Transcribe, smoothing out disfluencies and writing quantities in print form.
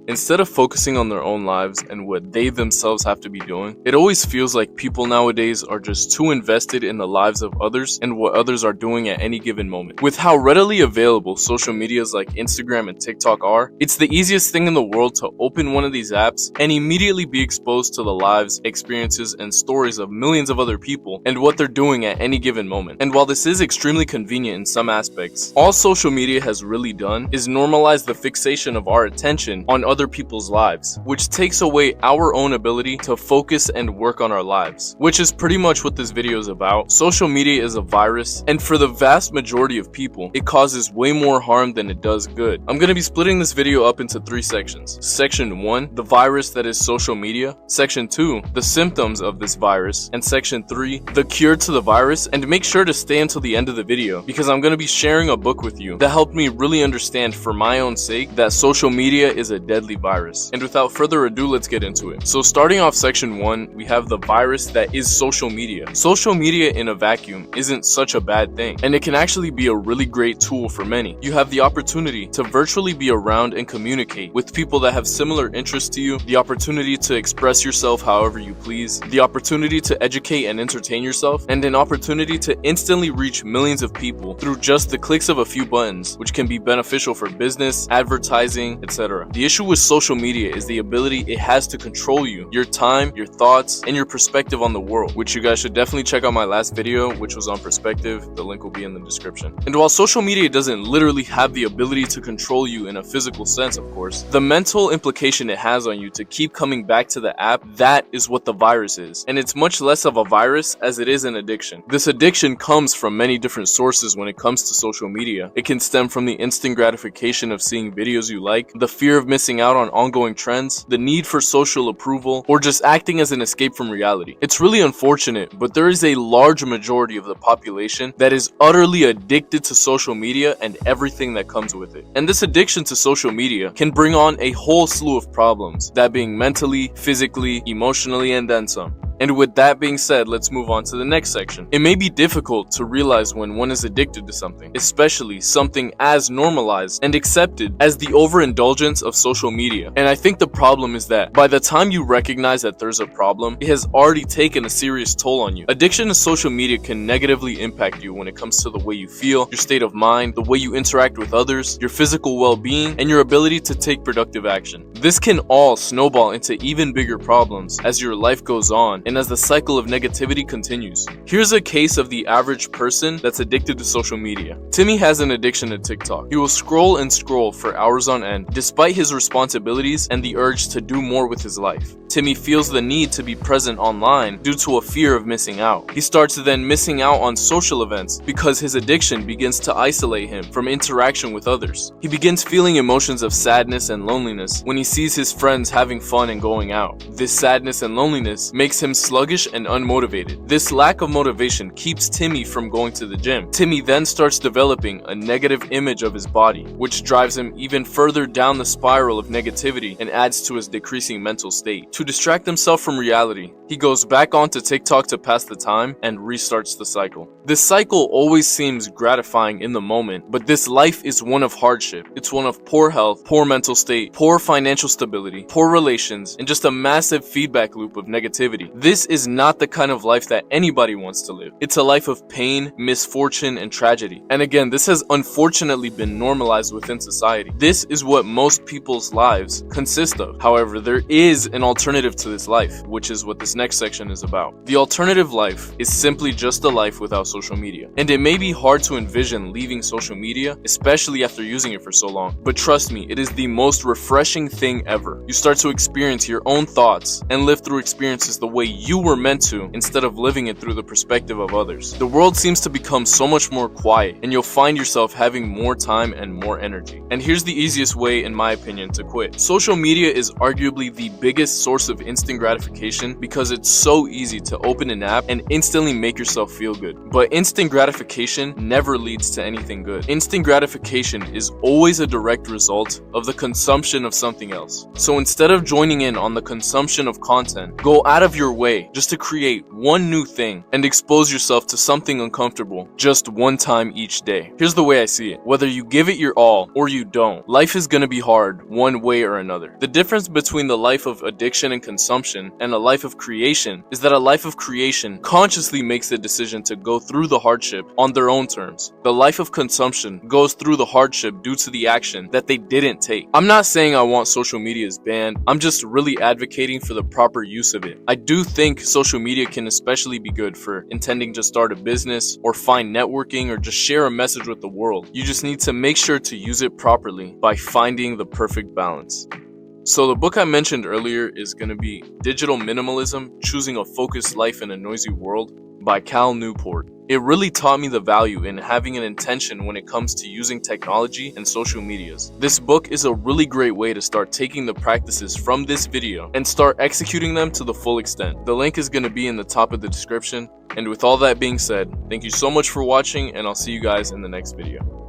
Instead of focusing on their own lives and what they themselves have to be doing, it always feels like people nowadays are just too invested in the lives of others and what others are doing at any given moment. With how readily available social medias like Instagram and TikTok are, it's the easiest thing in the world to open one of these apps and immediately be exposed to the lives, experiences, and stories of millions of other people and what they're doing at any given moment. And while this is extremely convenient in some aspects, all social media has really done is normalize the fixation of our attention on other people's lives, which takes away our own ability to focus and work on our lives, which is pretty much what this video is about. Social media is a virus, and for the vast majority of people, it causes way more harm than it does good. I'm going to be splitting this video up into 3 sections. Section 1, the virus that is social media. Section 2, the symptoms of this virus. And Section 3, the cure to the virus. And make sure to stay until the end of the video, because I'm going to be sharing a book with you that helped me really understand for my own sake that social media is a deadly virus. And without further ado, let's get into it. So starting off Section 1, we have the virus that is social media. Social media in a vacuum isn't such a bad thing, and it can actually be a really great tool for many. You have the opportunity to virtually be around and communicate with people that have similar interests to you, the opportunity to express yourself however you please, the opportunity to educate and entertain yourself, and an opportunity to instantly reach millions of people through just the clicks of a few buttons, which can be beneficial for business, advertising, etc. The issue with social media is the ability it has to control you, your time, your thoughts, and your perspective on the world, which you guys should definitely check out my last video, which was on perspective. The link will be in the description. And while social media doesn't literally have the ability to control you in a physical sense, of course, the mental implication it has on you to keep coming back to the app, that is what the virus is. And it's much less of a virus as it is an addiction. This addiction comes from many different sources when it comes to social media. It can stem from the instant gratification of seeing videos you like, the fear of missing out on ongoing trends, the need for social approval, or just acting as an escape from reality. It's really unfortunate, but there is a large majority of the population that is utterly addicted to social media and everything that comes with it. And this addiction to social media can bring on a whole slew of problems, that being mentally, physically, emotionally, and then some. And with that being said, let's move on to the next section. It may be difficult to realize when one is addicted to something, especially something as normalized and accepted as the overindulgence of social media. And I think the problem is that by the time you recognize that there's a problem, it has already taken a serious toll on you. Addiction to social media can negatively impact you when it comes to the way you feel, your state of mind, the way you interact with others, your physical well-being, and your ability to take productive action. This can all snowball into even bigger problems as your life goes on and as the cycle of negativity continues. Here's a case of the average person that's addicted to social media. Timmy has an addiction to TikTok. He will scroll and scroll for hours on end, despite his responsibilities and the urge to do more with his life. Timmy feels the need to be present online due to a fear of missing out. He starts then missing out on social events because his addiction begins to isolate him from interaction with others. He begins feeling emotions of sadness and loneliness when he sees his friends having fun and going out. This sadness and loneliness makes him sluggish and unmotivated. This lack of motivation keeps Timmy from going to the gym. Timmy then starts developing a negative image of his body, which drives him even further down the spiral of negativity and adds to his decreasing mental state. To distract himself from reality, he goes back onto TikTok to pass the time and restarts the cycle. This cycle always seems gratifying in the moment, but this life is one of hardship. It's one of poor health, poor mental state, poor financial stability, poor relations, and just a massive feedback loop of negativity. This is not the kind of life that anybody wants to live. It's a life of pain, misfortune, and tragedy. And again, this has unfortunately been normalized within society. This is what most people's lives consist of. However, there is an alternative to this life, which is what this next section is about. The alternative life is simply just a life without social media. And it may be hard to envision leaving social media, especially after using it for so long. But trust me, it is the most refreshing thing ever. You start to experience your own thoughts and live through experiences the way you were meant to, instead of living it through the perspective of others. The world seems to become so much more quiet, and you'll find yourself having more time and more energy. And here's the easiest way, in my opinion, to quit. Social media is arguably the biggest source source of instant gratification because it's so easy to open an app and instantly make yourself feel good. But instant gratification never leads to anything good. Instant gratification is always a direct result of the consumption of something else. So instead of joining in on the consumption of content, go out of your way just to create one new thing and expose yourself to something uncomfortable just one time each day. Here's the way I see it. Whether you give it your all or you don't, life is gonna be hard one way or another. The difference between the life of addiction and consumption and a life of creation is that a life of creation consciously makes the decision to go through the hardship on their own terms. The life of consumption goes through the hardship due to the action that they didn't take. I'm not saying I want social media is banned, I'm just really advocating for the proper use of it. I do think social media can especially be good for intending to start a business or find networking or just share a message with the world. You just need to make sure to use it properly by finding the perfect balance. So the book I mentioned earlier is going to be Digital Minimalism: Choosing a Focused Life in a Noisy World by Newport. It really taught me the value in having an intention when it comes to using technology and social medias. This book is a really great way to start taking the practices from this video and start executing them to the full extent. The link is going to be in the top of the description. And with all that being said, thank you so much for watching, and I'll see you guys in the next video.